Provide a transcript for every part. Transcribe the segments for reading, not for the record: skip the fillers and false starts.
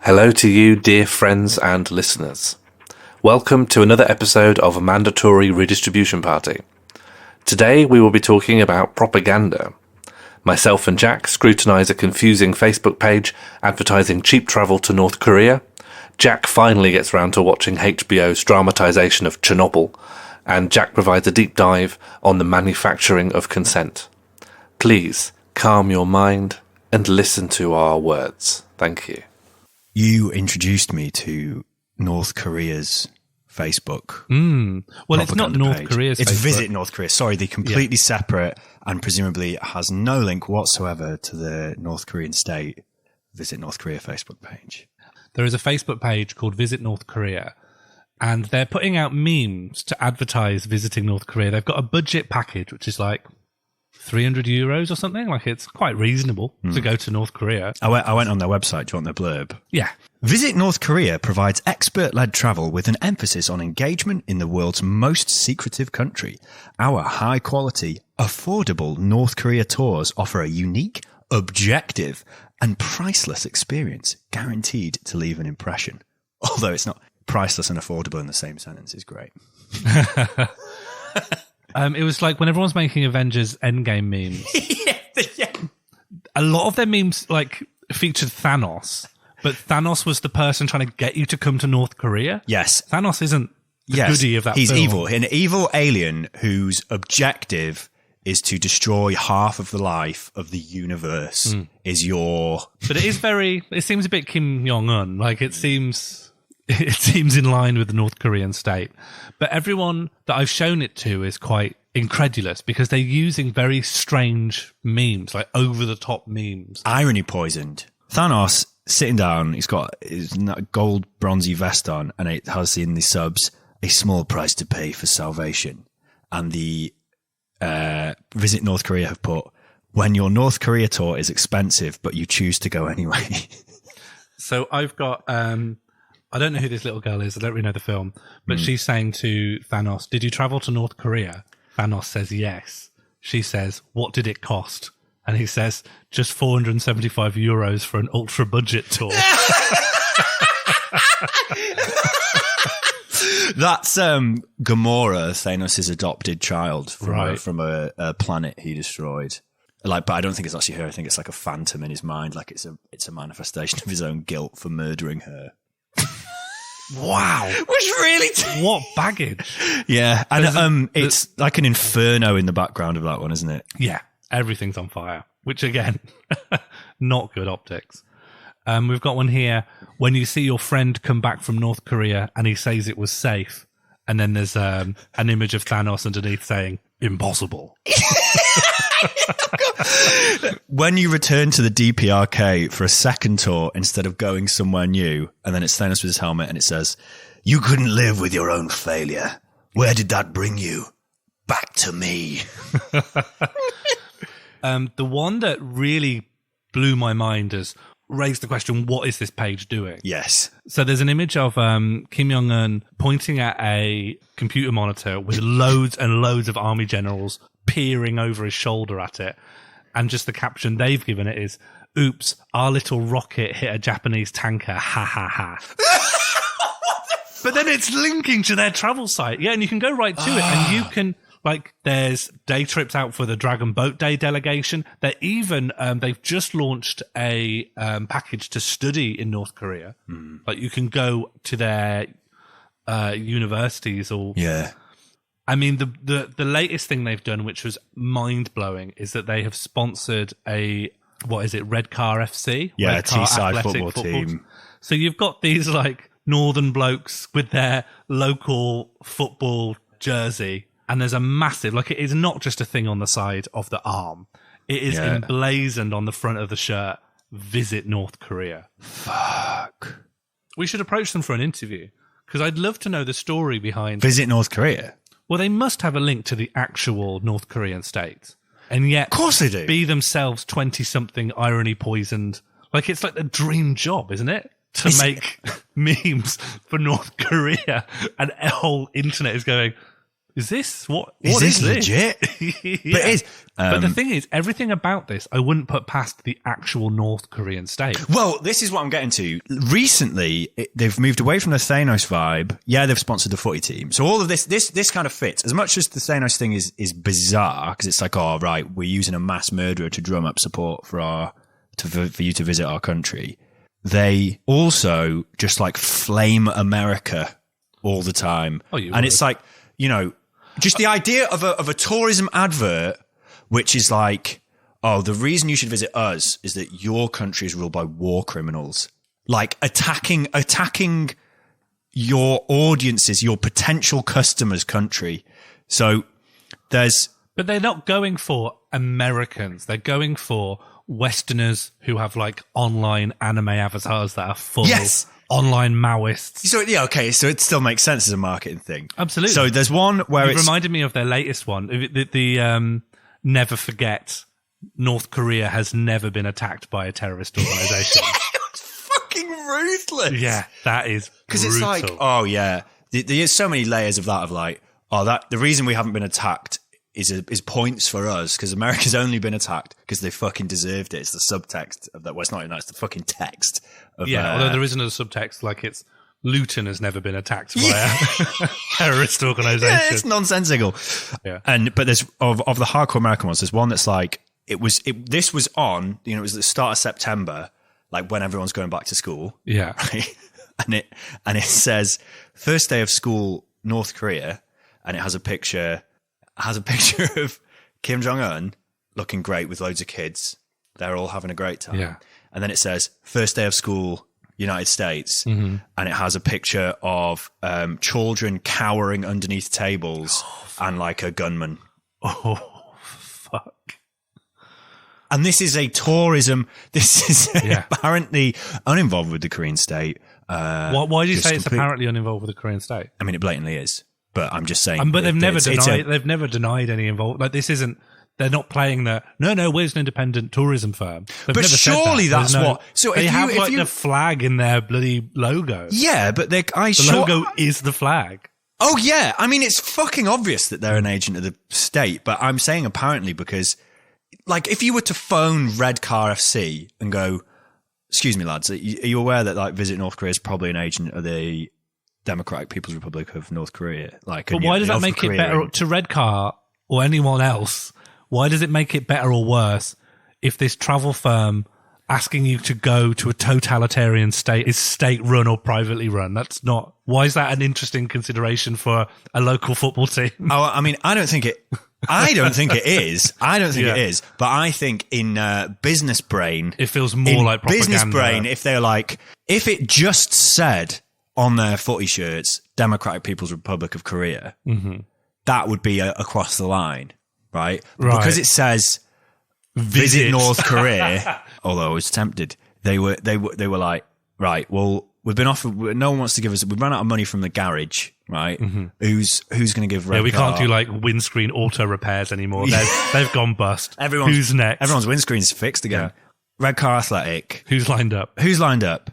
Hello to you, dear friends and listeners. Welcome to another episode of a mandatory redistribution party. Today we will be talking about propaganda. Myself and Jack scrutinise a confusing Facebook page advertising cheap travel to North Korea. Jack finally gets round to watching HBO's dramatisation of Chernobyl, and Jack provides a deep dive on the manufacturing of consent. Please calm your mind and listen to our words. Thank you. You introduced me to North Korea's Facebook. Well, it's not North page. Korea's It's Facebook. Visit North Korea. Sorry, they're completely separate and presumably has no link whatsoever to the North Korean state Visit North Korea Facebook page. There is a Facebook page called Visit North Korea, and they're putting out memes to advertise visiting North Korea. They've got a budget package, which is like €300 or something. Like, it's quite reasonable to go to North Korea. I went on their website. Do you want their blurb? Yeah. Visit North Korea provides expert-led travel with an emphasis on engagement in the world's most secretive country. Our high-quality, affordable North Korea tours offer a unique, objective, and priceless experience, guaranteed to leave an impression. Although it's not priceless and affordable in the same sentence is great. It was like when everyone's making Avengers Endgame memes. yeah. A lot of their memes like featured Thanos, but Thanos was the person trying to get you to come to North Korea. Yes. Thanos isn't the goodie of that He's film. evil. An evil alien whose objective is to destroy half of the life of the universe is your... But it seems a bit Kim Jong-un. Like, it seems in line with the North Korean state. But everyone that I've shown it to is quite incredulous because they're using very strange memes, like over-the-top memes. Irony poisoned. Thanos sitting down, he's got his gold bronzy vest on, and it has in the subs, a small price to pay for salvation. And the Visit North Korea have put, when your North Korea tour is expensive, but you choose to go anyway. So I've got... I don't know who this little girl is. I don't really know the film. But she's saying to Thanos, did you travel to North Korea? Thanos says yes. She says, what did it cost? And he says, just €475 for an ultra-budget tour. That's Gamora, Thanos' adopted child from a planet he destroyed. But I don't think it's actually her. I think it's like a phantom in his mind. Like it's a manifestation of his own guilt for murdering her. Wow. Which really... What baggage. Yeah. And it's like an inferno in the background of that one, isn't it? Yeah. Everything's on fire. Which, again, not good optics. We've got one here. When you see your friend come back from North Korea and he says it was safe, and then there's an image of Thanos underneath saying, impossible. When you return to the DPRK for a second tour instead of going somewhere new, and then it's Thanos with his helmet and it says, you couldn't live with your own failure. Where did that bring you? Back to me. The one that really blew my mind is raised the question, what is this page doing? Yes. So there's an image of Kim Jong-un pointing at a computer monitor with loads and loads of army generals peering over his shoulder at it. And just the caption they've given it is, oops, our little rocket hit a Japanese tanker, ha ha ha. But then it's linking to their travel site. Yeah, and you can go right to it and you can... Like, there's day trips out for the Dragon Boat Day delegation. They're even, they've just launched a package to study in North Korea. Like, you can go to their universities or... Yeah. I mean, the latest thing they've done, which was mind-blowing, is that they have sponsored a what is it, Red Car FC? Yeah, Red Car Teesside Athletic football team. So you've got these like northern blokes with their local football jersey, and there's a massive, like, it is not just a thing on the side of the arm. It is emblazoned on the front of the shirt, Visit North Korea. Fuck. We should approach them for an interview, because I'd love to know the story behind... Visit North Korea? Well, they must have a link to the actual North Korean state. And yet... Of course they do. ...be themselves 20-something irony-poisoned. Like, it's like the dream job, isn't it? To make memes for North Korea. And the whole internet is going... Is this what is this legit? Yeah. But it is. But the thing is, everything about this, I wouldn't put past the actual North Korean state. Well, this is what I'm getting to. Recently, they've moved away from the Thanos vibe. Yeah, they've sponsored the footy team. So all of this kind of fits. As much as the Thanos thing is bizarre, because it's like, oh, right, we're using a mass murderer to drum up support for you to visit our country. They also just like flame America all the time. Oh, you and would. It's like, you know, just the idea of a tourism advert, which is like, oh, the reason you should visit us is that your country is ruled by war criminals, like attacking your audiences, your potential customers' country. So but they're not going for Americans. They're going for Westerners who have like online anime avatars that are full. Yes. Online Maoists. So yeah, okay. So it still makes sense as a marketing thing. Absolutely. So there's one where It reminded me of their latest one. The never forget, North Korea has never been attacked by a terrorist organization. it's fucking ruthless. Yeah, that is Because it's like, oh yeah, there's so many layers of that. Of like, oh, that the reason we haven't been attacked is points for us because America's only been attacked because they fucking deserved it. It's the subtext of that. Well, it's not even that. It's the fucking text. Although there isn't a subtext, like it's Luton has never been attacked by a terrorist organization. Yeah, it's nonsensical. Yeah. But there's of the hardcore American ones. There's one that's like this was on. You know, it was the start of September, like when everyone's going back to school. Yeah. Right? And it says first day of school, North Korea, and it has a picture. Of Kim Jong-un looking great with loads of kids. They're all having a great time. Yeah. And then it says first day of school, United States. Mm-hmm. And it has a picture of children cowering underneath tables and like a gunman. Oh, fuck. And this is a tourism. This is apparently uninvolved with the Korean state. Why do you say it's apparently uninvolved with the Korean state? I mean, it blatantly is. But I'm just saying. But they've never denied any involvement. Like this isn't. They're not playing the no. We're an independent tourism firm. They've but never surely said that. that's what. So they if have you, like the flag in their bloody logo. Yeah, but the logo is the flag. Oh yeah, I mean it's fucking obvious that they're an agent of the state. But I'm saying apparently because, like, if you were to phone Red Car FC and go, "Excuse me, lads, are you aware that like Visit North Korea is probably an agent of the Democratic People's Republic of North Korea?" Like, but why does that make it better to Red Car or anyone else? Why does it make it better or worse if this travel firm asking you to go to a totalitarian state is state run or privately run? That's not. Why is that an interesting consideration for a local football team? Oh, I mean, I don't think it is. I don't think it is. But I think in business brain, it feels more like propaganda. Business brain, if it just said on their footy shirts, Democratic People's Republic of Korea, that would be across the line, right? Because it says visit North Korea, although I was tempted, they were like, right, well, we've been offered, no one wants to give us, we've run out of money from the garage, right? Who's going to give Red we Car? Can't do like windscreen auto repairs anymore. They've gone bust. Who's next? Everyone's windscreen's fixed again. Yeah. Red Car Athletic. Who's lined up?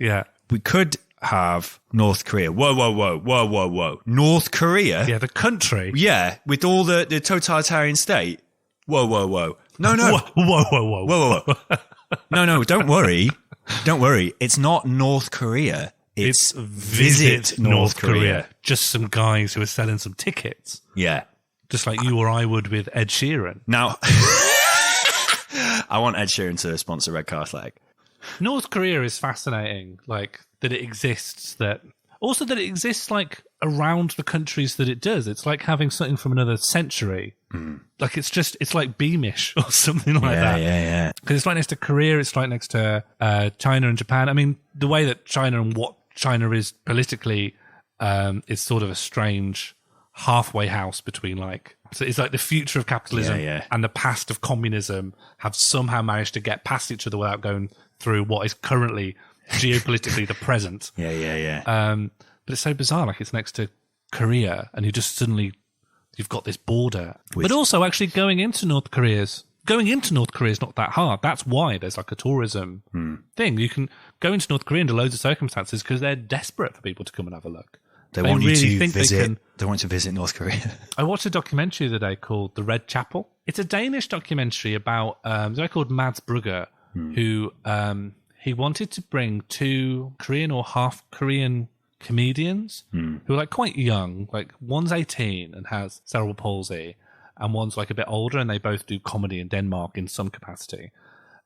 Yeah. We could have North Korea. Whoa. North Korea? Yeah, the country. Yeah, with all the totalitarian state. Whoa. No. Whoa. No, don't worry. Don't worry. It's not North Korea. It's Visit North Korea. Just some guys who are selling some tickets. Yeah. Just like you or I would with Ed Sheeran. Now, I want Ed Sheeran to sponsor Red Car Athletic. North Korea is fascinating, like that it exists, that Also that it exists like around the countries that it does. It's like having something from another century. Like it's like Beamish or something like that. Yeah. Because it's right next to Korea. It's right next to China and Japan. I mean, the way that China and what China is politically is sort of a strange halfway house between like, so it's like the future of capitalism and the past of communism have somehow managed to get past each other without going through what is currently geopolitically the present. But it's so bizarre. Like it's next to Korea and you've got this border. But also actually going into North Korea is not that hard. That's why there's like a tourism thing. You can go into North Korea under loads of circumstances because they're desperate for people to come and have a look. They want you to visit. They want to visit North Korea. I watched a documentary the other day called The Red Chapel. It's a Danish documentary about a guy called Mads Brugger, who he wanted to bring 2 Korean or half Korean comedians who are like quite young. Like one's 18 and has cerebral palsy, and one's like a bit older, and they both do comedy in Denmark in some capacity.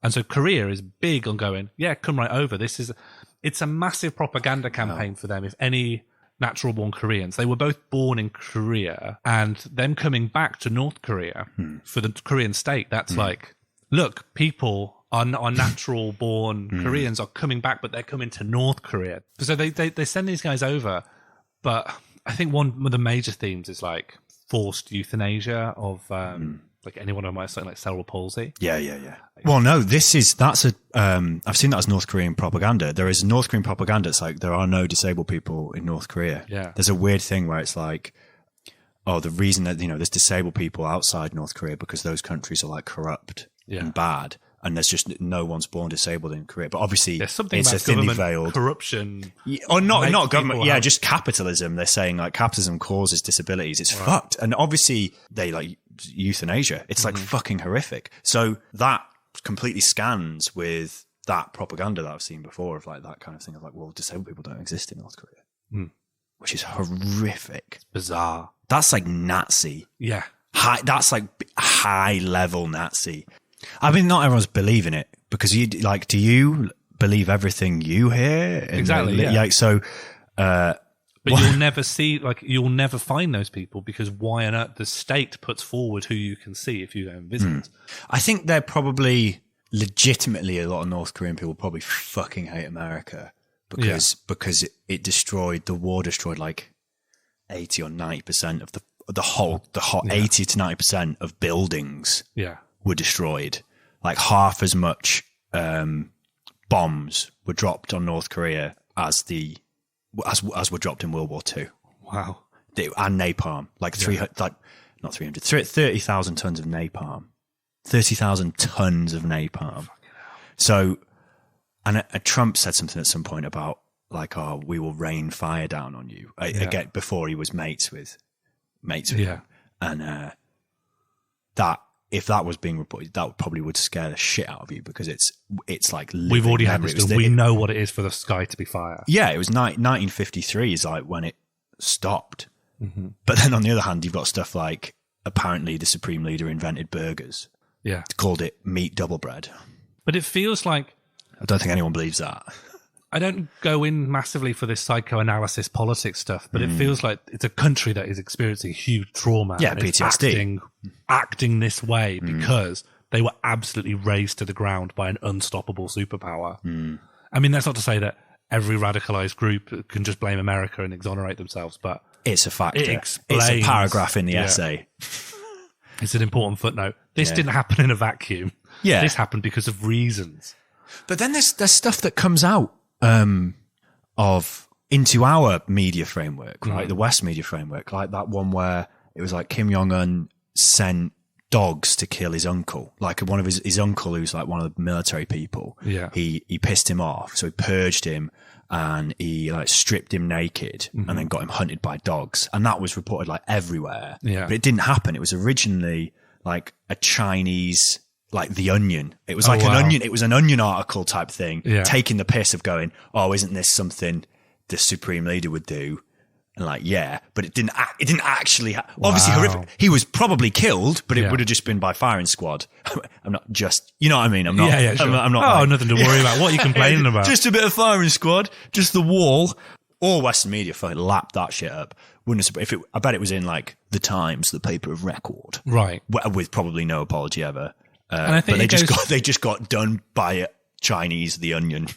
And so Korea is big on going, yeah, come right over. It's a massive propaganda campaign for them. If any natural born Koreans, they were both born in Korea, and them coming back to North Korea for the Korean state, that's like, look, people are natural born Koreans are coming back, but they're coming to North Korea. So they send these guys over, but I think one of the major themes is like forced euthanasia of like anyone who might have something like cerebral palsy. Yeah. Well, no, I've seen that as North Korean propaganda. There is North Korean propaganda. It's like there are no disabled people in North Korea. Yeah. There's a weird thing where it's like, oh, the reason that, there's disabled people outside North Korea because those countries are like corrupt and bad. And there's just no one's born disabled in Korea. But obviously, it's a thinly veiled corruption. Or not government. Yeah, just capitalism. They're saying like capitalism causes disabilities. It's fucked. And obviously they like euthanasia. It's like fucking horrific. So that completely scans with that propaganda that I've seen before of like that kind of thing of like, well, disabled people don't exist in North Korea, which is horrific. It's bizarre. That's like Nazi. Yeah. That's like high level Nazi. I mean, not everyone's believing it because do you believe everything you hear? Exactly. Yeah. So, but you'll never find those people because why on earth the state puts forward who you can see if you go and visit. I think they're probably legitimately a lot of North Korean people probably fucking hate America because the war destroyed like 80 or 90% of the whole 80 to 90% of buildings. Yeah. Were destroyed. Like half as much bombs were dropped on North Korea as were dropped in World War II. Wow. And napalm, like 30,000 tons of napalm. 30,000 tons of napalm. So, and Trump said something at some point about like, oh, we will rain fire down on you. Again, before he was mates with him. And that, if that was being reported, that probably would scare the shit out of you because it's like we've already had this. We know what it is for the sky to be fire. Yeah, it was 1953 is like when it stopped. But then on the other hand, you've got stuff like apparently the Supreme Leader invented burgers. Yeah, called it meat double bread. But it feels like I don't think anyone believes that. I don't go in massively for this psychoanalysis politics stuff, but it feels like it's a country that is experiencing huge trauma. Yeah, PTSD. Acting this way because they were absolutely razed to the ground by an unstoppable superpower. I mean, that's not to say that every radicalized group can just blame America and exonerate themselves, but it's a factor. It's a paragraph in the essay. It's an important footnote. This didn't happen in a vacuum. Yeah. This happened because of reasons. But then there's stuff that comes out into our media framework, right? The West media framework, like that one where it was like Kim Jong-un sent dogs to kill his uncle, like one of his uncle who's like one of the military people. Yeah, he pissed him off, so he purged him and he like stripped him naked and then got him hunted by dogs, and that was reported like everywhere. Yeah, but it didn't happen. It was originally like a Chinese. Like The Onion. It was like an Onion. It was an Onion article type thing, taking the piss of going, oh, isn't this something the Supreme Leader would do? And like, yeah, but it didn't actually, obviously horrific. He was probably killed, but it would have just been by firing squad. I'm not just, you know what I mean? I'm not, sure. I'm not nothing to worry about. What are you complaining about? Just a bit of firing squad, just the wall. all Western media fucking lapped that shit up. I bet it was in like the Times, the paper of record, Right. with probably no apology ever. And I think but they just got done by Chinese, The Onion.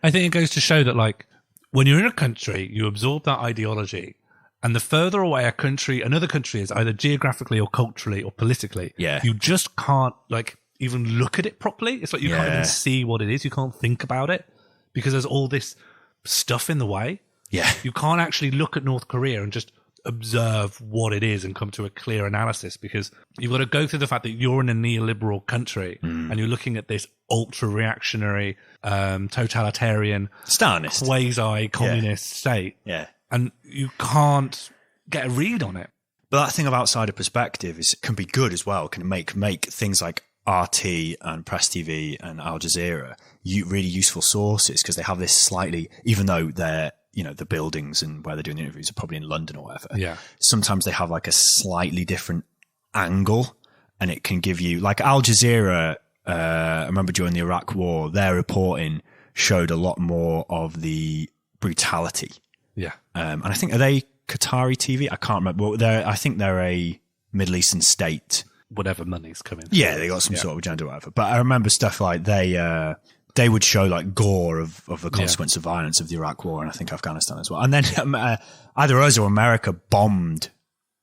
I think it goes to show that, like, when you're in a country, you absorb that ideology, and the further away another country is, either geographically or culturally or politically, you just can't, like, even look at it properly. It's like you can't even see what it is. You can't think about it because there's all this stuff in the way. Yeah. You can't actually look at North Korea and just observe what it is and come to a clear analysis, because you've got to go through the fact that you're in a neoliberal country and you're looking at this ultra-reactionary, totalitarian, Stalinist, quasi-communist state. Yeah. And you can't get a read on it. But that thing of outsider perspective can be good as well. Can make things like RT and Press TV and Al Jazeera really useful sources, because they have this slightly, even though they're, the buildings and where they're doing the interviews are probably in London or whatever. Yeah. Sometimes they have like a slightly different angle, and it can give you, like Al Jazeera, I remember during the Iraq War, their reporting showed a lot more of the brutality. Yeah. And I think, are they Qatari TV? I can't remember. Well, I think they're a Middle Eastern state. Whatever money's coming. Yeah, they got some sort of agenda or whatever. But I remember stuff like they would show like gore of the consequence of violence of the Iraq War, and I think Afghanistan as well. And then either us or America bombed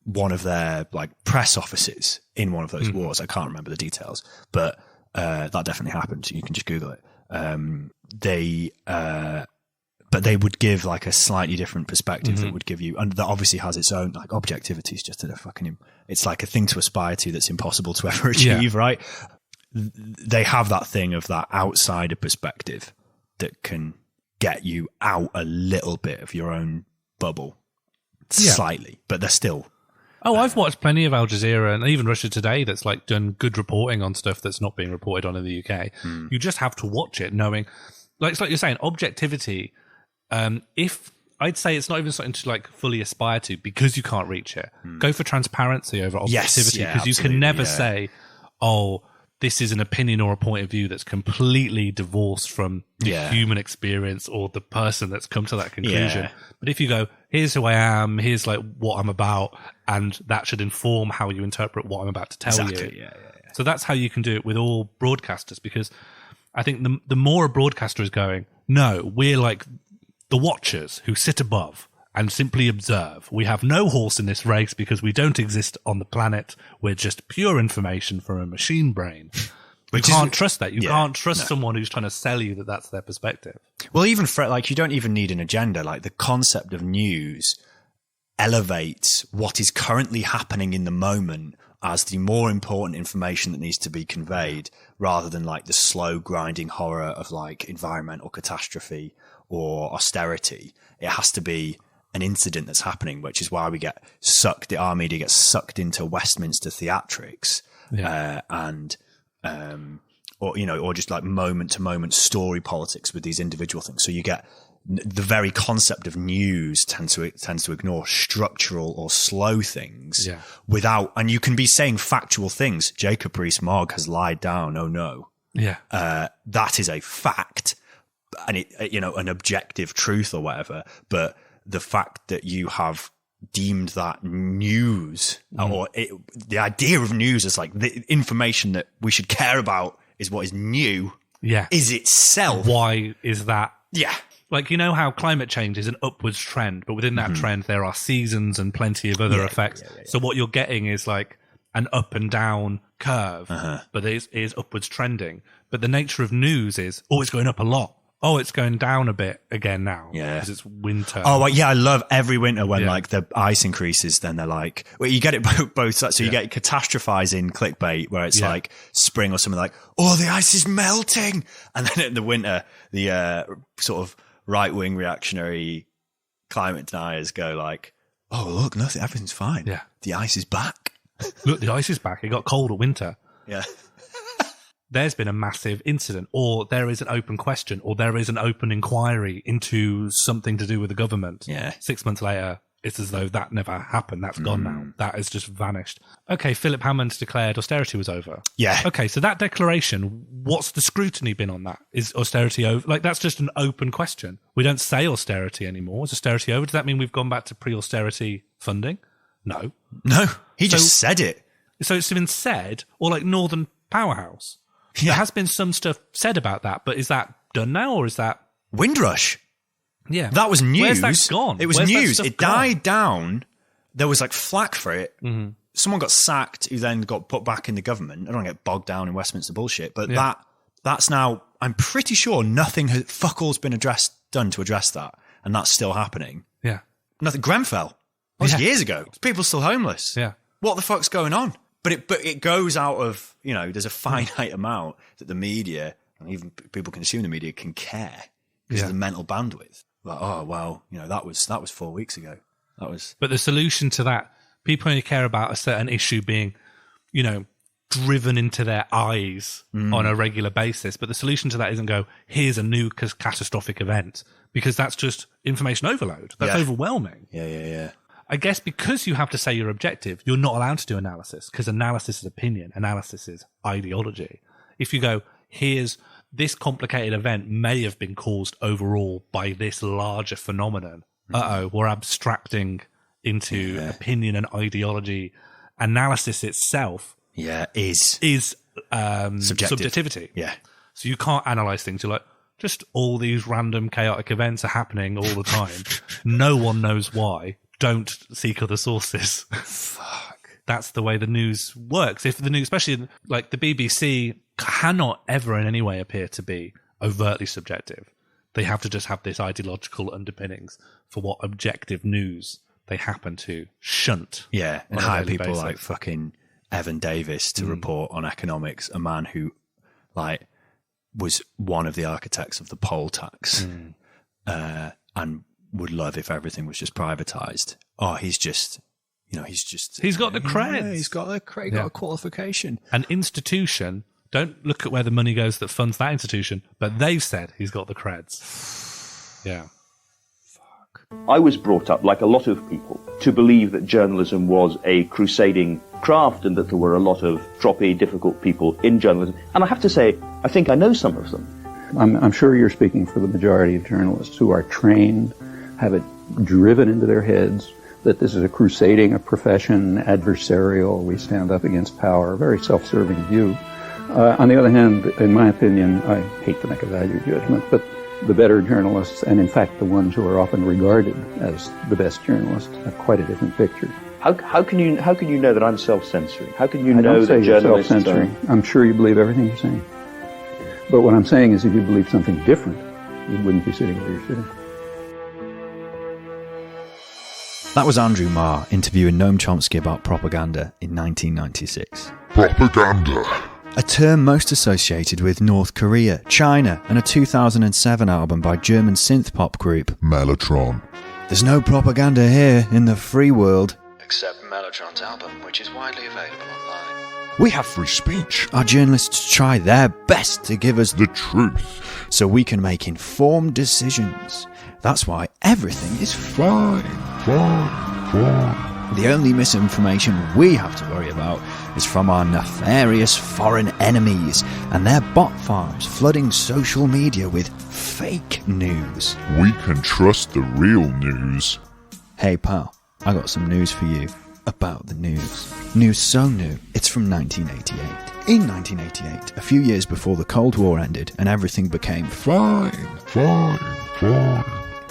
one of their like press offices in one of those wars. I can't remember the details, but that definitely happened. You can just Google it. But they would give like a slightly different perspective that would give you, and that obviously has its own, like, objectivity is just it's like a thing to aspire to that's impossible to ever achieve, right? They have that thing of that outsider perspective that can get you out a little bit of your own bubble slightly, but they're still. Oh, I've watched plenty of Al Jazeera and even Russia Today that's like done good reporting on stuff that's not being reported on in the UK. You just have to watch it knowing, like, it's like you're saying, objectivity. If I'd say it's not even something to like fully aspire to because you can't reach it. Go for transparency over objectivity, because you can never say, oh, this is an opinion or a point of view that's completely divorced from the human experience or the person that's come to that conclusion. But if you go, here's who I am, here's like what I'm about, and that should inform how you interpret what I'm about to tell you. So that's how you can do it with all broadcasters, because I think the more a broadcaster is going, no, we're like the watchers who sit above and simply observe. We have no horse in this race because we don't exist on the planet. We're just pure information from a machine brain. You can't trust that. You can't trust someone who's trying to sell you that that's their perspective. Well, even like, you don't even need an agenda. Like, the concept of news elevates what is currently happening in the moment as the more important information that needs to be conveyed, rather than like the slow grinding horror of like environmental catastrophe or austerity. It has to be an incident that's happening, which is why we get sucked, our media gets sucked into Westminster theatrics, or just like moment to moment story politics with these individual things. So you get the very concept of news tends to ignore structural or slow things and you can be saying factual things. Jacob Rees-Mogg has lied down. Oh no. Yeah. That is a fact, and it, an objective truth or whatever. But the fact that you have deemed that news the idea of news as like the information that we should care about is what is new. Yeah. Is itself. Why is that? Yeah. Like, you know how climate change is an upwards trend, but within that trend, there are seasons and plenty of other effects. So what you're getting is like an up and down curve, but it is upwards trending. But the nature of news is, it's going up a lot. Oh, it's going down a bit again now. Yeah. Because it's winter. Oh, well, I love every winter when like the ice increases, then they're like, well, you get it both sides. So you get catastrophizing clickbait where it's like spring or something like, oh, the ice is melting. And then in the winter, the sort of right-wing reactionary climate deniers go like, oh, look, nothing, everything's fine. Yeah. The ice is back. Look, the ice is back. It got cold at winter. Yeah. There's been a massive incident, or there is an open question, or there is an open inquiry into something to do with the government. Yeah. 6 months later, it's as though that never happened. That's gone now. That has just vanished. Okay, Philip Hammond declared austerity was over. Yeah. Okay, so that declaration, what's the scrutiny been on that? Is austerity over? Like, that's just an open question. We don't say austerity anymore. Is austerity over? Does that mean we've gone back to pre-austerity funding? No. No, he just said it. So it's been said, or like Northern Powerhouse. Yeah. There has been some stuff said about that, but is that done now, or is that... Windrush. Yeah. That was news. Where's that gone? It was Where's that news. stuff It gone? died down. There was like flack for it. Mm-hmm. Someone got sacked who then got put back in the government. I don't want to get bogged down in Westminster bullshit, but that's now, I'm pretty sure fuck all's been done to address that. And that's still happening. Yeah. Nothing. Grenfell. That was years ago. People still homeless. Yeah. What the fuck's going on? But it goes out of, there's a finite amount that the media, and even people consume the media, can care because of the mental bandwidth. Like, oh, well, that was 4 weeks ago. But the solution to that, people only care about a certain issue being, driven into their eyes on a regular basis. But the solution to that isn't go, here's a new catastrophic event, because that's just information overload. That's overwhelming. Yeah. I guess because you have to say you're objective, you're not allowed to do analysis, because analysis is opinion, analysis is ideology. If you go, here's this complicated event may have been caused overall by this larger phenomenon. We're abstracting into opinion and ideology. Analysis itself is subjectivity. Yeah. So you can't analyze things. You're like, just all these random chaotic events are happening all the time. No one knows why. Don't seek other sources. Fuck. That's the way the news works. If the news, especially like the BBC, cannot ever in any way appear to be overtly subjective. They have to just have this ideological underpinnings for what objective news they happen to shunt. Yeah, and on a hire daily people basis. like fucking Evan Davis to report on economics, a man who was one of the architects of the poll tax and would love if everything was just privatized. Oh, he's got the creds. Yeah, he's got a cred, got a qualification. An institution, don't look at where the money goes that funds that institution, but they've said he's got the creds. Yeah. I was brought up, like a lot of people, to believe that journalism was a crusading craft and that there were a lot of stroppy, difficult people in journalism. And I have to say, I think I know some of them. I'm sure you're speaking for the majority of journalists who are trained, have it driven into their heads that this is a crusading, a profession, adversarial, we stand up against power, a very self-serving view. On the other hand, in my opinion, I hate to make a value judgment, but the better journalists, and in fact the ones who are often regarded as the best journalists, have quite a different picture. How can you know that I'm self-censoring? How can you I know don't say that you're journalists self-censoring. I'm sure you believe everything you're saying. But what I'm saying is if you believe something different, you wouldn't be sitting where you're sitting. That was Andrew Marr interviewing Noam Chomsky about propaganda in 1996. Propaganda. A term most associated with North Korea, China, and a 2007 album by German synth-pop group Mellotron. There's no propaganda here in the free world. Except Mellotron's album, which is widely available online. We have Free speech. our journalists try their best to give us The truth. so we can make informed decisions. That's why everything is Fine. The only misinformation we have to worry about is from our nefarious foreign enemies and their bot farms flooding social media with fake news. We can trust the real news. Hey pal, I got some news for you about the news. News so new, it's from 1988. In 1988, a few years before the Cold War ended and everything became Fine.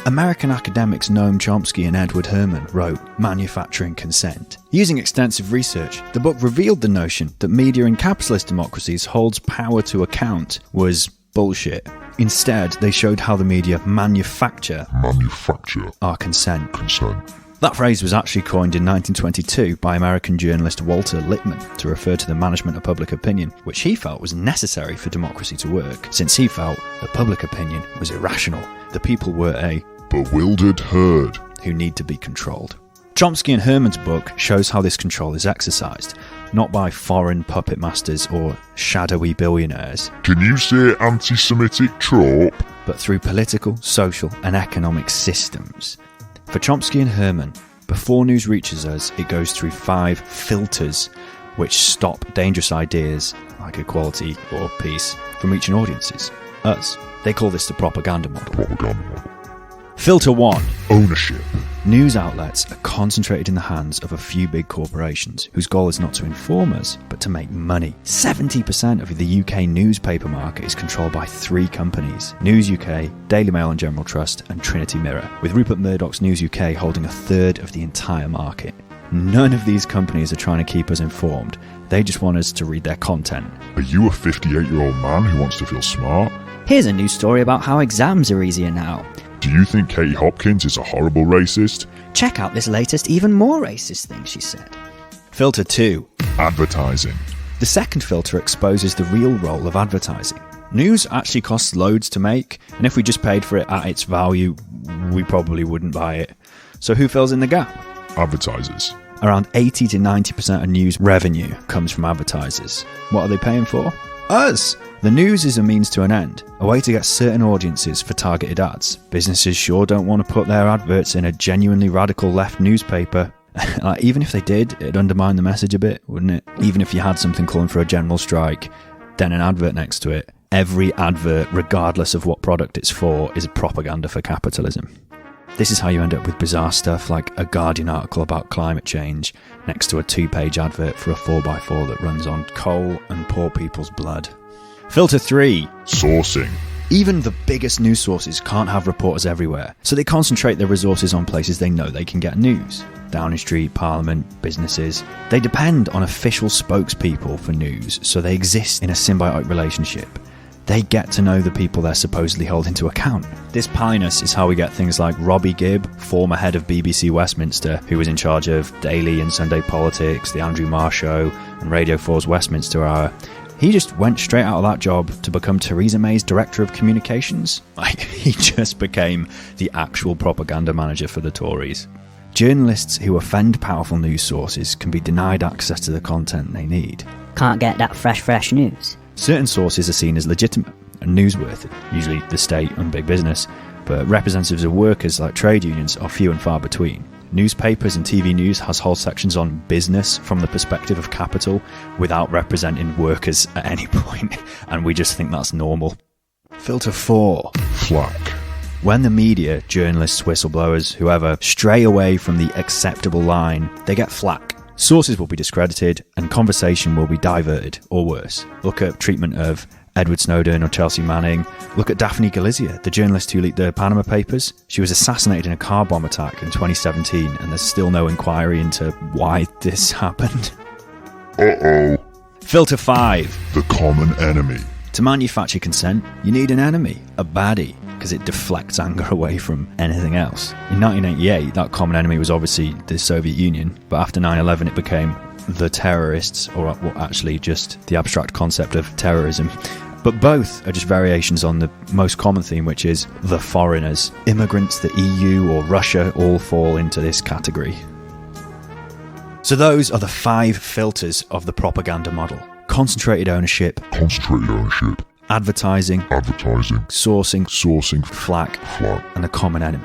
American academics Noam Chomsky and Edward Herman wrote Manufacturing Consent. Using extensive research, the book revealed the notion that media in capitalist democracies holds power to account was bullshit. Instead, they showed how the media manufacture our consent. That phrase was actually coined in 1922 by American journalist Walter Lippmann to refer to the management of public opinion, which he felt was necessary for democracy to work, since he felt that public opinion was irrational. The people were a Bewildered herd. who need to be controlled. Chomsky and Herman's book shows how this control is exercised, not by foreign puppet masters or shadowy billionaires, Can you say anti-Semitic trope? but through political, social, and economic systems. For Chomsky and Herman, Before news reaches us, it goes through 5 filters which stop dangerous ideas like equality or peace from reaching audiences. Us. They call this the propaganda model. Filter 1. Ownership. News outlets are concentrated in the hands of a few big corporations whose goal is not to inform us, but to make money. 70% of the UK newspaper market is controlled by 3 companies: News UK, Daily Mail and General Trust, and Trinity Mirror, with Rupert Murdoch's News UK holding 1/3 of the entire market. None of these companies are trying to keep us informed. They just want us to read their content. Are you a 58-year-old man who wants to feel smart? Here's a news story about how exams are easier now. Do you think Katie Hopkins is a horrible racist? Check out this latest, even more racist thing she said. Filter 2. Advertising. The second filter exposes the real role of advertising. News actually costs loads to make, and if we just paid for it at its value, we probably wouldn't buy it. So who fills in the gap? Advertisers. Around 80 to 90% of news revenue comes from advertisers. What are they paying for? Us! The news is a means to an end, a way to get certain audiences for targeted ads. Businesses sure don't want to put their adverts in a genuinely radical left newspaper. Even if they did, it'd undermine the message a bit, wouldn't it? Even if you had something calling for a general strike, then an advert next to it. Every advert, regardless of what product it's for, is propaganda for capitalism. This is how you end up with bizarre stuff like a Guardian article about climate change next to a 2-page advert for a 4x4 that runs on coal and poor people's blood. Filter 3. Sourcing. Even the biggest news sources can't have reporters everywhere, so they concentrate their resources on places they know they can get news. Downing Street, Parliament, businesses. They depend on official spokespeople for news, so they exist in a symbiotic relationship. They get to know the people they're supposedly holding to account. This pilyness is how we get things like Robbie Gibb, former head of BBC Westminster, who was in charge of Daily and Sunday Politics, The Andrew Marr Show, and Radio 4's Westminster Hour. He just went straight out of that job to become Theresa May's Director of Communications. He just became the actual propaganda manager for the Tories. Journalists who offend powerful news sources can be denied access to the content they need. Can't get that fresh news. Certain sources are seen as legitimate and newsworthy, usually the state and big business, but representatives of workers like trade unions are few and far between. Newspapers and TV news has whole sections on business from the perspective of capital without representing workers at any point, and we just think that's normal. Filter 4. Flack. When the media, journalists, whistleblowers, whoever, stray away from the acceptable line, they get flack. Sources will be discredited and conversation will be diverted, or worse. Look at treatment of Edward Snowden or Chelsea Manning. Look at Daphne Galizia, the journalist who leaked the Panama Papers. She was assassinated in a car bomb attack in 2017, and there's still no inquiry into why this happened. Uh-oh. Filter 5. The common enemy. To manufacture consent, you need an enemy, a baddie, because it deflects anger away from anything else. In 1988, that common enemy was obviously the Soviet Union, but after 9/11 it became the terrorists, or actually just the abstract concept of terrorism. But both are just variations on the most common theme, which is the foreigners. Immigrants, the EU or Russia all fall into this category. So those are the 5 filters of the propaganda model. Concentrated ownership, advertising, sourcing, flack, and a common enemy.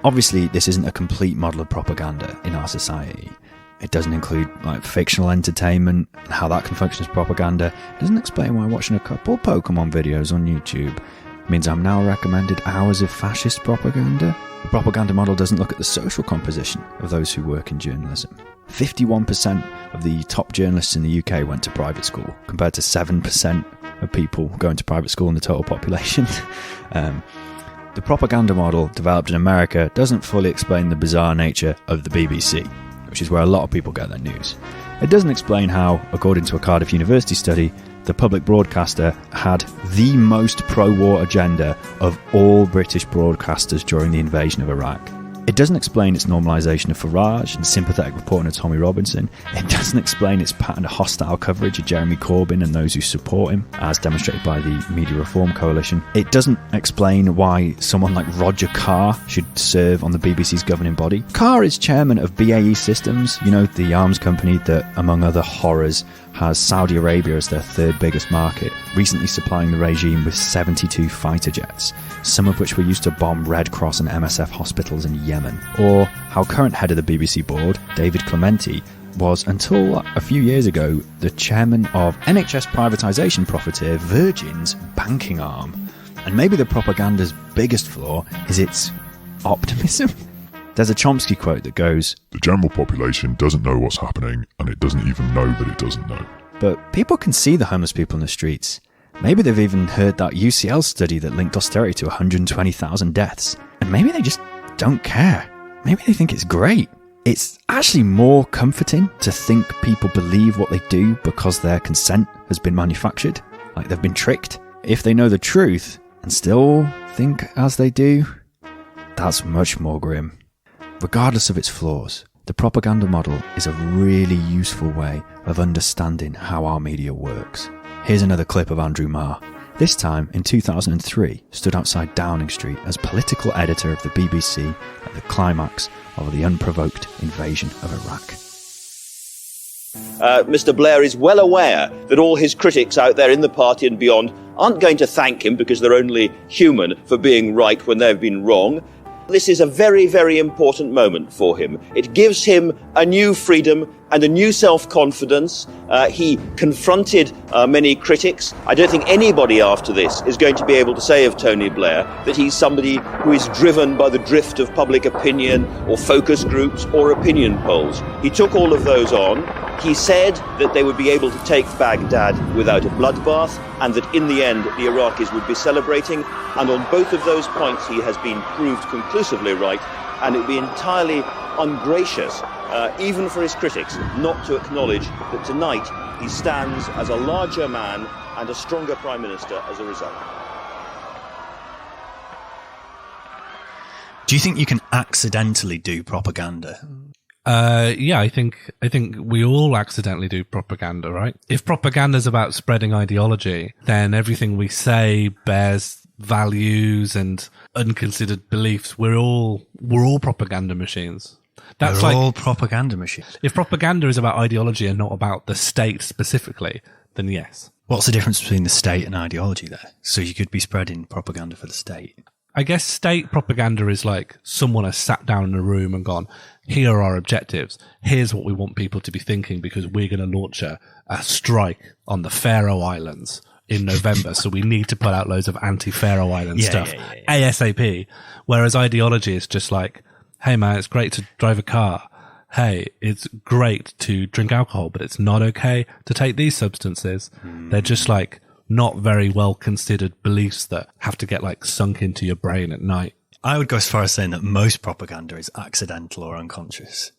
Obviously, this isn't a complete model of propaganda in our society. It doesn't include fictional entertainment and how that can function as propaganda. It doesn't explain why watching a couple Pokemon videos on YouTube means I'm now recommended hours of fascist propaganda. The propaganda model doesn't look at the social composition of those who work in journalism. 51% of the top journalists in the UK went to private school, compared to 7% of people going to private school in the total population. The propaganda model developed in America doesn't fully explain the bizarre nature of the BBC, which is where a lot of people get their news. It doesn't explain how, according to a Cardiff University study, the public broadcaster had the most pro-war agenda of all British broadcasters during the invasion of Iraq. It doesn't explain its normalisation of Farage and sympathetic reporting of Tommy Robinson. It doesn't explain its pattern of hostile coverage of Jeremy Corbyn and those who support him, as demonstrated by the Media Reform Coalition. It doesn't explain why someone like Roger Carr should serve on the BBC's governing body. Carr is chairman of BAE Systems, the arms company that, among other horrors, has Saudi Arabia as their 3rd biggest market, recently supplying the regime with 72 fighter jets, some of which were used to bomb Red Cross and MSF hospitals in Yemen. Yemen, or how current head of the BBC board, David Clementi, was, until a few years ago, the chairman of NHS privatisation profiteer Virgin's banking arm. And maybe the propaganda's biggest flaw is its optimism. There's a Chomsky quote that goes, The general population doesn't know what's happening, and it doesn't even know that it doesn't know. but people can see the homeless people in the streets. Maybe they've even heard that UCL study that linked austerity to 120,000 deaths. And maybe they just don't care. Maybe they think it's great. It's actually more comforting to think people believe what they do because their consent has been manufactured, like they've been tricked. If they know the truth and still think as they do, that's much more grim. Regardless of its flaws, the propaganda model is a really useful way of understanding how our media works. Here's another clip of Andrew Marr. This time, in 2003, stood outside Downing Street as political editor of the BBC at the climax of the unprovoked invasion of Iraq. Mr. Blair is well aware that all his critics out there in the party and beyond aren't going to thank him because they're only human for being right when they've been wrong. This is a very, very important moment for him. It gives him a new freedom and a new self-confidence. He confronted many critics. I don't think anybody after this is going to be able to say of Tony Blair that he's somebody who is driven by the drift of public opinion or focus groups or opinion polls. He took all of those on. He said that they would be able to take Baghdad without a bloodbath and that in the end the Iraqis would be celebrating. And on both of those points he has been proved conclusively right, and it would be entirely ungracious, even for his critics, not to acknowledge that tonight he stands as a larger man and a stronger Prime Minister as a result. Do you think you can accidentally do propaganda? Yeah, I think we all accidentally do propaganda, right? If propaganda is about spreading ideology, then everything we say bears values and unconsidered beliefs. We're all propaganda machines. That's We're like all propaganda machines. if propaganda is about ideology and not about the state specifically, then yes. What's the difference between the state and ideology there? So you could be spreading propaganda for the state. I guess state propaganda is like someone has sat down in a room and gone, here are our objectives. Here's what we want people to be thinking because we're going to launch a strike on the Faroe Islands in November. So we need to put out loads of anti-Faroe Island stuff ASAP. Whereas ideology is just like, hey man, it's great to drive a car. Hey, it's great to drink alcohol, but it's not okay to take these substances. They're just like not very well considered beliefs that have to get like sunk into your brain at night. I would go as far as saying that most propaganda is accidental or unconscious.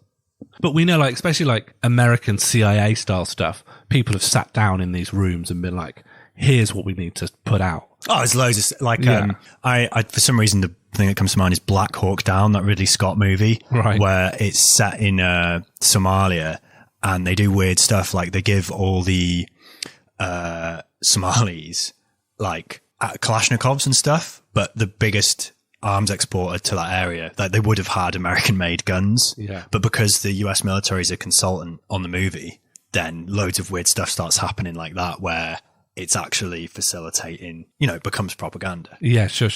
But we know, like, especially like American CIA style stuff, people have sat down in these rooms and been like, here's what we need to put out. Oh, there's loads of, like, Yeah. I for some reason, the thing that comes to mind is Black Hawk Down, that Ridley Scott movie, Right. where it's set in Somalia, and they do weird stuff, like they give all the Somalis, like, Kalashnikovs and stuff, but the biggest arms exporter to that area, like they would have had American-made guns, Yeah. but because the US military is a consultant on the movie, then loads of weird stuff starts happening like that, where it's actually facilitating, it becomes propaganda. Yeah, sure.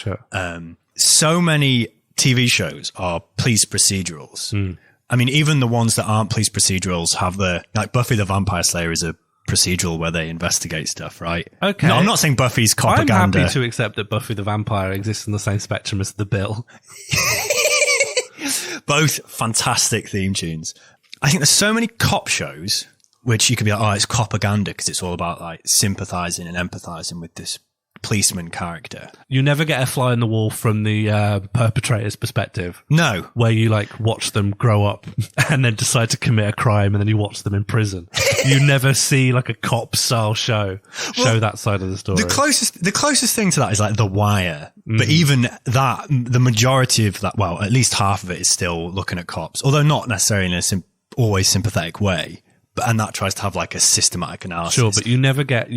So many TV shows are police procedurals. I mean, even the ones that aren't police procedurals have like Buffy the Vampire Slayer is a procedural where they investigate stuff, right? Okay. No, I'm not saying Buffy's propaganda. I'm happy to accept that Buffy the Vampire exists in the same spectrum as The Bill. Both fantastic theme tunes. I think there's so many cop shows, which you could be like, oh, it's propaganda because it's all about like sympathizing and empathizing with this policeman character. You never get a fly in the wall from the perpetrator's perspective. No. Where you like watch them grow up and then decide to commit a crime and then you watch them in prison. You never see like a cop style show that side of the story. The closest thing to that is like The Wire. But even that, the majority of that, well, at least half of it is still looking at cops, although not necessarily in a always sympathetic way. And that tries to have like a systematic analysis. Sure, but you never get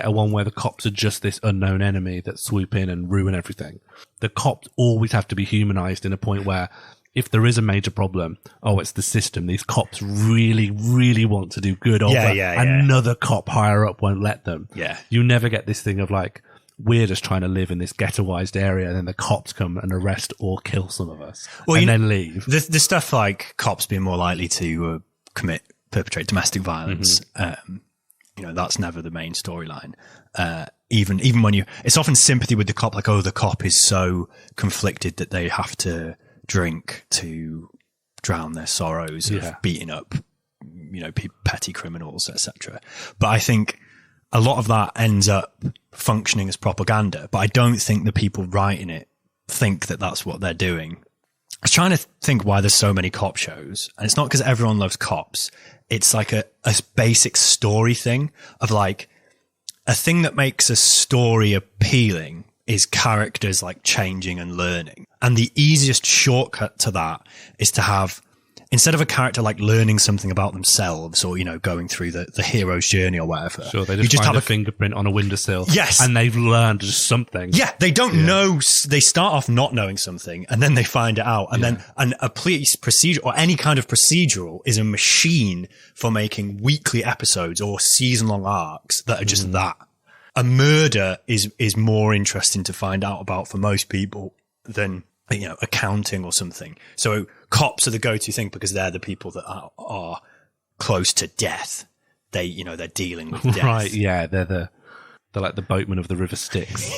a one where the cops are just this unknown enemy that swoop in and ruin everything. The cops always have to be humanized in a point where if there is a major problem, it's the system. These cops really, really want to do good. Another cop higher up won't let them. Yeah. You never get this thing of like, we're just trying to live in this ghettoized area, and then the cops come and arrest or kill some of us, Well, and then leave. The stuff like cops being more likely to perpetrate domestic violence, that's never the main storyline. Even when it's often sympathy with the cop, like, oh, the cop is so conflicted that they have to drink to drown their sorrows of beating up, petty criminals, etc. But I think a lot of that ends up functioning as propaganda, but I don't think the people writing it think that that's what they're doing. I was trying to think why there's so many cop shows, and it's not because everyone loves cops. It's like a basic story thing of like, a thing that makes a story appealing is characters like changing and learning. And the easiest shortcut to that is to have, instead of a character like learning something about themselves or, going through the hero's journey or whatever. Sure, they just find a fingerprint on a windowsill. Yes. And they've learned just something. Yeah, they don't know. They start off not knowing something and then they find it out. And then a police procedural or any kind of procedural is a machine for making weekly episodes or season-long arcs that are just that. A murder is more interesting to find out about for most people than, accounting or something. So cops are the go-to thing because they're the people that are close to death. They're dealing with death. Right, yeah, they're like the boatmen of the River Styx.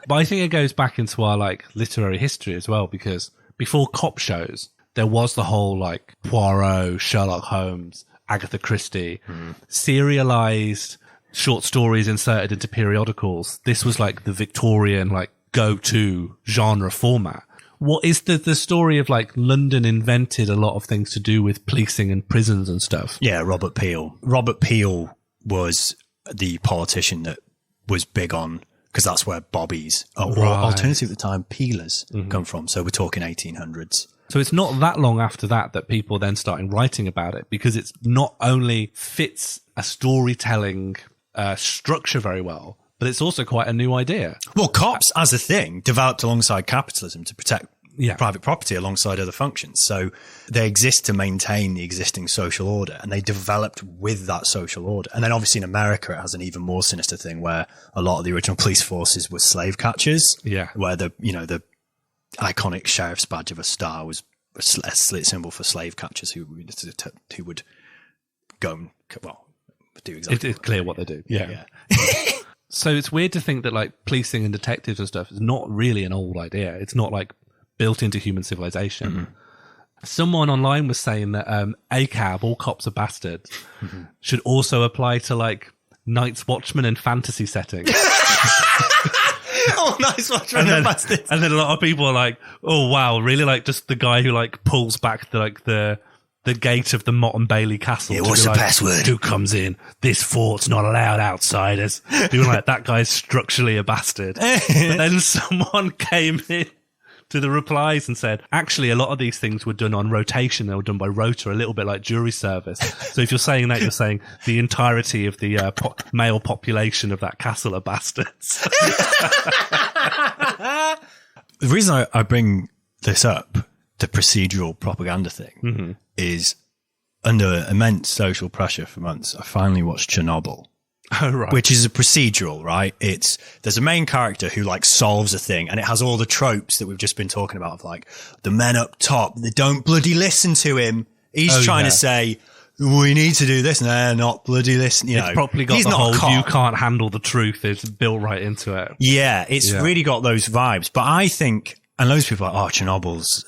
But I think it goes back into our like literary history as well, because before cop shows, there was the whole like Poirot, Sherlock Holmes, Agatha Christie, serialized short stories inserted into periodicals. This was like the Victorian like go-to genre format. What is the story of like London invented a lot of things to do with policing and prisons and stuff? Yeah, Robert Peel. Robert Peel was the politician that was big on, because that's where bobbies, or alternatively at the time, peelers come from. So we're talking 1800s. So it's not that long after that people then started writing about it, because it's not only fits a storytelling structure very well, but it's also quite a new idea. Well, cops as a thing developed alongside capitalism to protect private property alongside other functions. So they exist to maintain the existing social order, and they developed with that social order. And then obviously in America, it has an even more sinister thing where a lot of the original police forces were slave catchers. Yeah. Where the iconic sheriff's badge of a star was a slit symbol for slave catchers who would go and, do exactly. It's clear what they do. Yeah. So it's weird to think that like policing and detectives and stuff is not really an old idea. It's not like built into human civilization. Someone online was saying that ACAB, all cops are bastards, should also apply to like Night's Watchman and fantasy settings. Oh, Night's Watchman and bastards. And then a lot of people are like, oh wow, really? Like just the guy who like pulls back the gate of the Mott and Bailey Castle. Yeah, what's the password? Who comes in? This fort's not allowed outsiders. Doing like, that guy's structurally a bastard. But then someone came in to the replies and said, actually, a lot of these things were done on rotation. They were done by rota, a little bit like jury service. So if you're saying that, you're saying the entirety of the male population of that castle are bastards. The reason I bring this up, the procedural propaganda thing, is under immense social pressure for months, I finally watched Chernobyl. Oh, right. Which is a procedural, right? There's a main character who like solves a thing, and it has all the tropes that we've just been talking about of like the men up top, they don't bloody listen to him. He's trying to say, we need to do this, and they're not bloody listening. It's probably got he's the not whole you can't handle the truth. It's built right into it. Yeah, it's really got those vibes. But I think, and loads of people are like, Chernobyl's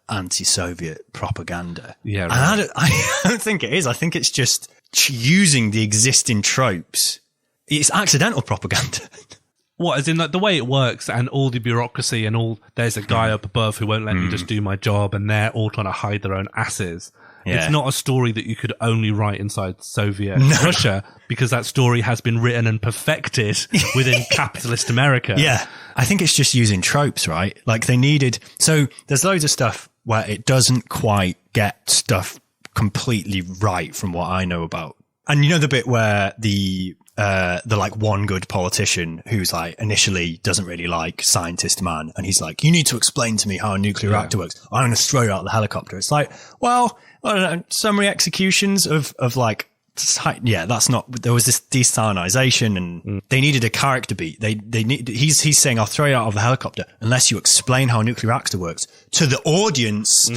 anti-Soviet propaganda. Yeah, right. And I don't think it is. I think it's just using the existing tropes. It's accidental propaganda. What, as in like the way it works and all the bureaucracy and all, there's a guy up above who won't let me just do my job, and they're all trying to hide their own asses. Yeah. It's not a story that you could only write inside Soviet Russia, because that story has been written and perfected within capitalist America. Yeah. I think it's just using tropes, right? Like they needed, so there's loads of stuff where it doesn't quite get stuff completely right from what I know about. And you know the bit where the like one good politician who's like initially doesn't really like scientist man, and he's like, you need to explain to me how a nuclear reactor works. I'm going to throw you out of the helicopter. It's like, well, I don't know, summary executions of like that's not. There was this desalinization, and they needed a character beat. He's saying, "I'll throw you out of the helicopter unless you explain how a nuclear reactor works to the audience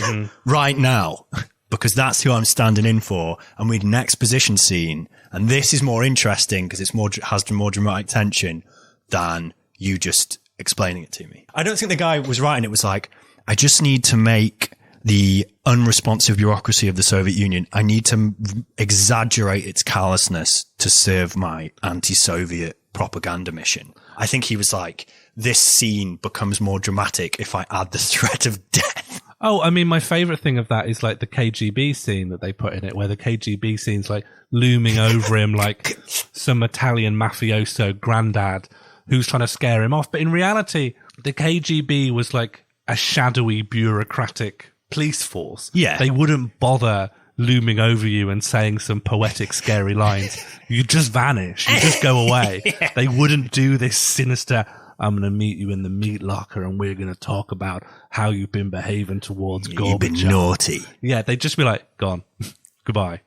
right now, because that's who I'm standing in for." And we need an exposition scene, and this is more interesting because has more dramatic tension than you just explaining it to me. I don't think the guy was writing it was like, I just need to make the unresponsive bureaucracy of the Soviet Union, I need to exaggerate its callousness to serve my anti-Soviet propaganda mission. I think he was like, this scene becomes more dramatic if I add the threat of death. Oh, I mean, my favorite thing of that is like the KGB scene that they put in it, where the KGB scene's like looming over him like some Italian mafioso granddad who's trying to scare him off. But in reality, the KGB was like a shadowy bureaucratic police force. Yeah. They wouldn't bother looming over you and saying some poetic, scary lines. You just vanish. You just go away. Yeah. They wouldn't do this sinister, I'm going to meet you in the meat locker and we're going to talk about how you've been behaving towards Gorbachev. You've been naughty. Yeah, they'd just be like, gone. Goodbye.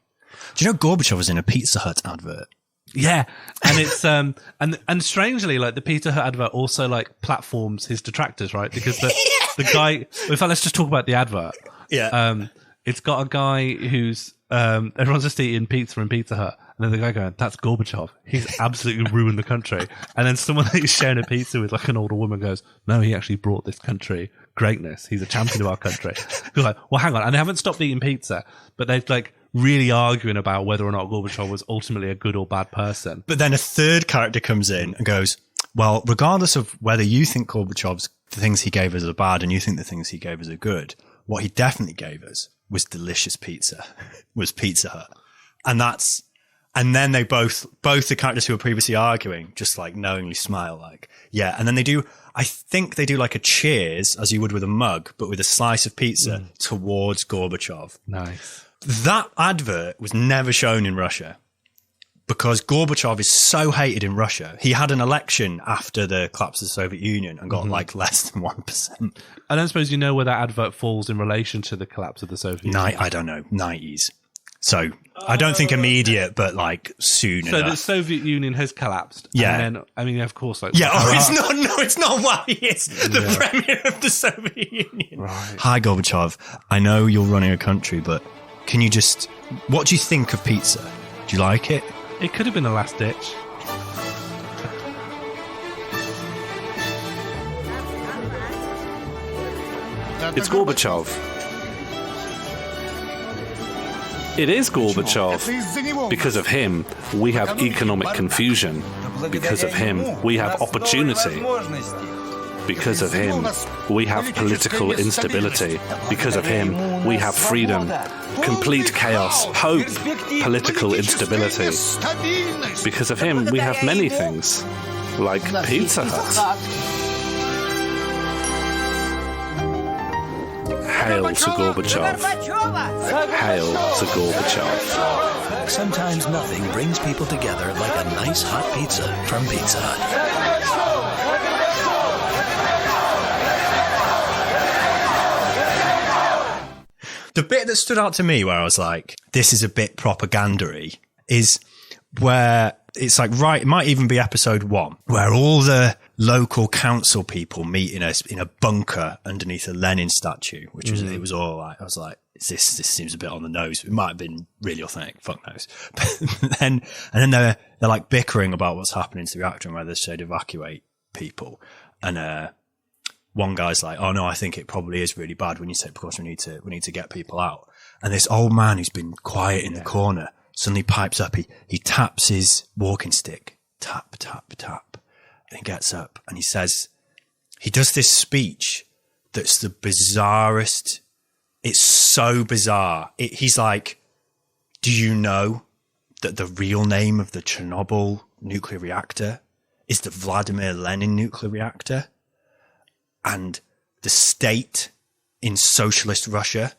Do you know Gorbachev was in a Pizza Hut advert? Yeah, and it's and strangely, like the Pizza Hut advert also like platforms his detractors, right? Because the guy. In fact, let's just talk about the advert. Yeah. It's got a guy who's everyone's just eating pizza in Pizza Hut, and then the guy going, "That's Gorbachev. He's absolutely ruined the country." And then someone that he's sharing a pizza with, like an older woman, goes, "No, he actually brought this country greatness. He's a champion of our country." You're like, well, hang on, and they haven't stopped eating pizza, but they've like really arguing about whether or not Gorbachev was ultimately a good or bad person. But then a third character comes in and goes, well, regardless of whether you think Gorbachev's the things he gave us are bad and you think the things he gave us are good, what he definitely gave us was delicious pizza, was Pizza Hut. And then they both the characters who were previously arguing just like knowingly smile like, yeah. And then I think they do like a cheers as you would with a mug, but with a slice of pizza towards Gorbachev. Nice. That advert was never shown in Russia because Gorbachev is so hated in Russia. He had an election after the collapse of the Soviet Union and got like less than 1%. I don't suppose you know where that advert falls in relation to the collapse of the Soviet Union. I don't know, 90s. So I don't think immediate, but like soon enough. So the Soviet Union has collapsed. Yeah. And then, I mean, of course, like. Yeah, it's not why he is the premier of the Soviet Union. Right. Hi, Gorbachev. I know you're running a country, but what do you think of pizza? Do you like it? It could have been a last ditch. It's Gorbachev. It is Gorbachev. Because of him, we have economic confusion. Because of him, we have opportunity. Because of him, we have political instability. Because of him, we have freedom, complete chaos, hope, political instability. Because of him, we have many things, like Pizza Hut. Hail to Gorbachev. Hail to Gorbachev. Sometimes nothing brings people together like a nice hot pizza from Pizza Hut. The bit that stood out to me where I was like, this is a bit propaganda-y, is where it's like, right, it might even be episode 1, where all the local council people meet in a bunker underneath a Lenin statue, which was, it was all like, I was like, this seems a bit on the nose. It might have been really authentic, fuck knows. But then they're like bickering about what's happening to the reactor and whether they should evacuate people. And, one guy's like, oh no, I think it probably is really bad when you say, because we need to get people out. And this old man who's been quiet in the corner suddenly pipes up. He taps his walking stick, tap, tap, tap. And he gets up and he does this speech that's the bizarrest. It's so bizarre. He's like, do you know that the real name of the Chernobyl nuclear reactor is the Vladimir Lenin nuclear reactor? And the state in socialist Russia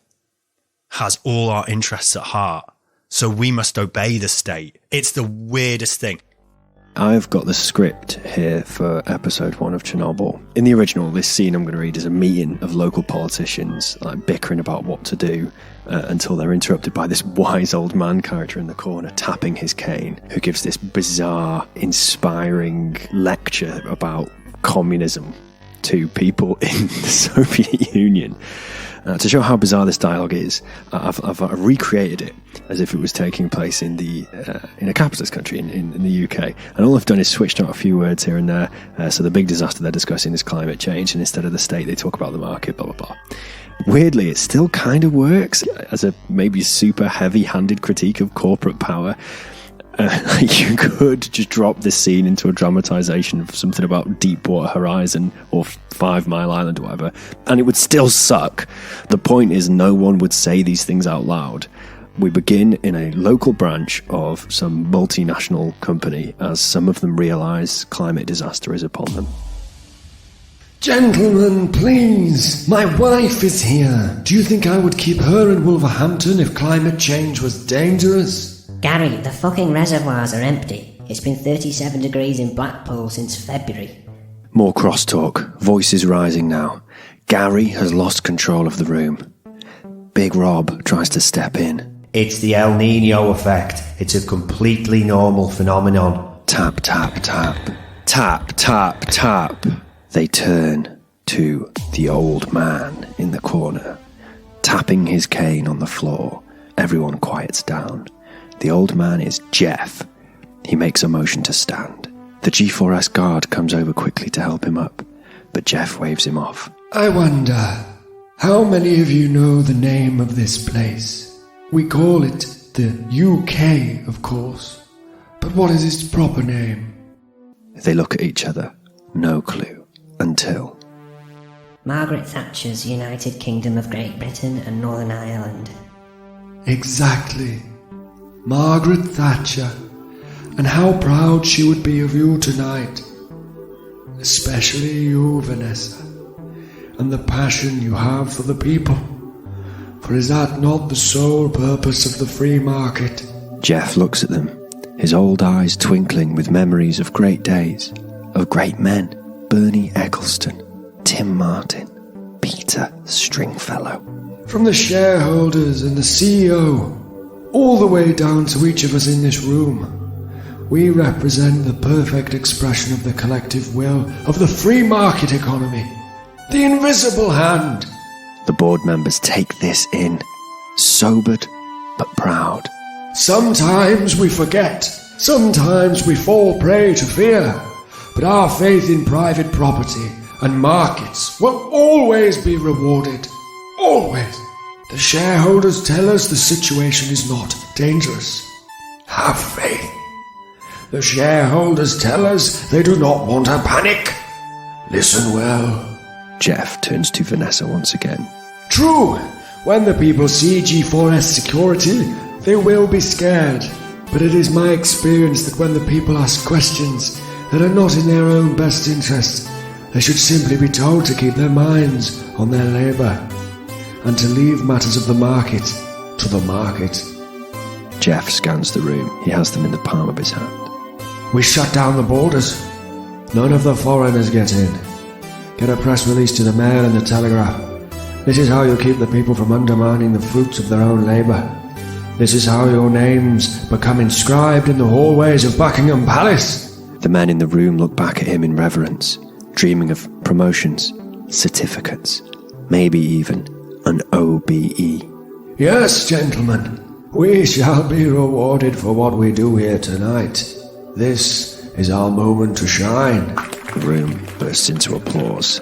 has all our interests at heart. So we must obey the state. It's the weirdest thing. I've got the script here for episode 1 of Chernobyl. In the original, this scene I'm going to read is a meeting of local politicians, like bickering about what to do, until they're interrupted by this wise old man character in the corner tapping his cane, who gives this bizarre, inspiring lecture about communism to people in the Soviet Union. To show how bizarre this dialogue is, I've recreated it as if it was taking place in a capitalist country in the UK. And all I've done is switched out a few words here and there. So the big disaster they're discussing is climate change, and instead of the state, they talk about the market, blah, blah, blah. Weirdly, it still kind of works as a maybe super heavy-handed critique of corporate power. You could just drop this scene into a dramatisation of something about Deepwater Horizon or 5 Mile Island or whatever, and it would still suck. The point is, no one would say these things out loud. We begin in a local branch of some multinational company as some of them realise climate disaster is upon them. Gentlemen, please. My wife is here. Do you think I would keep her in Wolverhampton if climate change was dangerous? Gary, the fucking reservoirs are empty. It's been 37 degrees in Blackpool since February. More crosstalk, voices rising now. Gary has lost control of the room. Big Rob tries to step in. It's the El Nino effect. It's a completely normal phenomenon. Tap, tap, tap. Tap, tap, tap. They turn to the old man in the corner, tapping his cane on the floor. Everyone quiets down. The old man is Jeff. He makes a motion to stand. The G4S guard comes over quickly to help him up, but Jeff waves him off. I wonder, how many of you know the name of this place? We call it the UK, of course. But what is its proper name? They look at each other. No clue. Until... Margaret Thatcher's United Kingdom of Great Britain and Northern Ireland. Exactly. Margaret Thatcher. And how proud she would be of you tonight. Especially you, Vanessa. And the passion you have for the people. For is that not the sole purpose of the free market? Jeff looks at them, his old eyes twinkling with memories of great days, of great men. Bernie Eccleston, Tim Martin, Peter Stringfellow. From the shareholders and the CEO, all the way down to each of us in this room, we represent the perfect expression of the collective will of the free market economy. The invisible hand. The board members take this in, sobered but proud. Sometimes we forget. Sometimes we fall prey to fear. But our faith in private property and markets will always be rewarded. Always. The shareholders tell us the situation is not dangerous. Have faith. The shareholders tell us they do not want a panic. Listen well. Jeff turns to Vanessa once again. True. When the people see G4S security, they will be scared. But it is my experience that when the people ask questions that are not in their own best interest, they should simply be told to keep their minds on their labour and to leave matters of the market to the market. Jeff scans the room. He has them in the palm of his hand. We shut down the borders. None of the foreigners get in. Get a press release to the Mail and the Telegraph. This is how you keep the people from undermining the fruits of their own labour. This is how your names become inscribed in the hallways of Buckingham Palace. The men in the room look back at him in reverence, dreaming of promotions, certificates, maybe even an OBE. Yes, gentlemen, we shall be rewarded for what we do here tonight. This is our moment to shine. The room bursts into applause.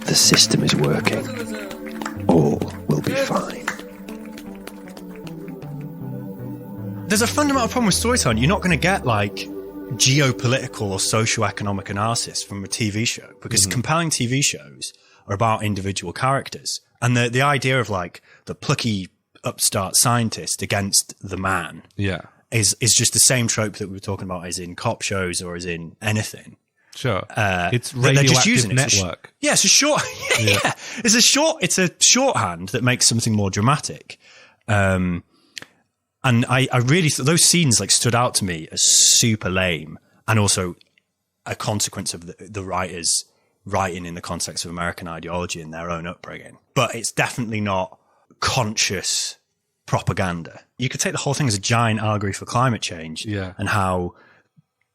The system is working. All will be fine. There's a fundamental problem with storytelling. You're not going to get, like, geopolitical or socio-economic analysis from a TV show, because compelling TV shows are about individual characters. And the idea of, like, the plucky upstart scientist against the man is just the same trope that we were talking about as in cop shows or as in anything. Sure. It's radioactive network. It's a short. It's a shorthand that makes something more dramatic. And I really those scenes like stood out to me as super lame and also a consequence of the writers writing in the context of American ideology and their own upbringing. But it's definitely not conscious propaganda. You could take the whole thing as a giant allegory for climate change, and how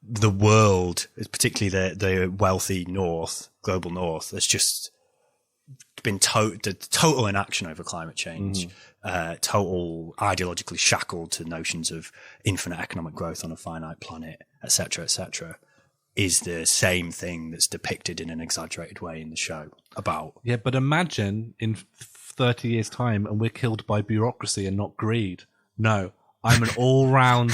the world, particularly the wealthy North, global North, has just been total inaction over climate change, total ideologically shackled to notions of infinite economic growth on a finite planet, etc., is the same thing that's depicted in an exaggerated way in the show about. Yeah, but imagine in 30 years' time and we're killed by bureaucracy and not greed. No, I'm an all-round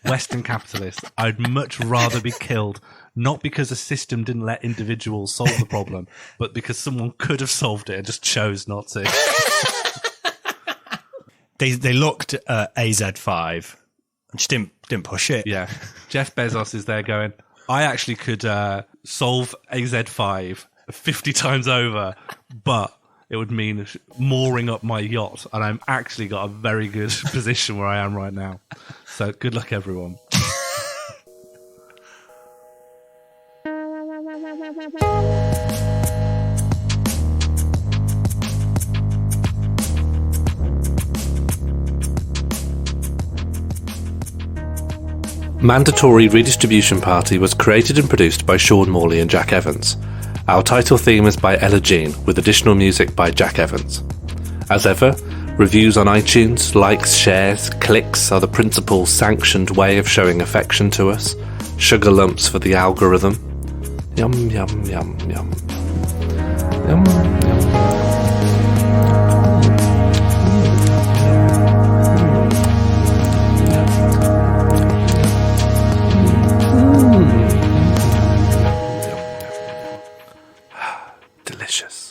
Western capitalist. I'd much rather be killed, not because a system didn't let individuals solve the problem, but because someone could have solved it and just chose not to. They looked at AZ5 and just didn't push it. Yeah. Jeff Bezos is there going, I actually could solve AZ5 50 times over, but it would mean mooring up my yacht, and I'm actually got a very good position where I am right now. So good luck, everyone. Mandatory Redistribution Party was created and produced by Sean Morley and Jack Evans. Our title theme is by Ella Jean, with additional music by Jack Evans. As ever, reviews on iTunes, likes, shares, clicks are the principal sanctioned way of showing affection to us. Sugar lumps for the algorithm. Yum, yum, yum, yum. Yum, yum. Delicious.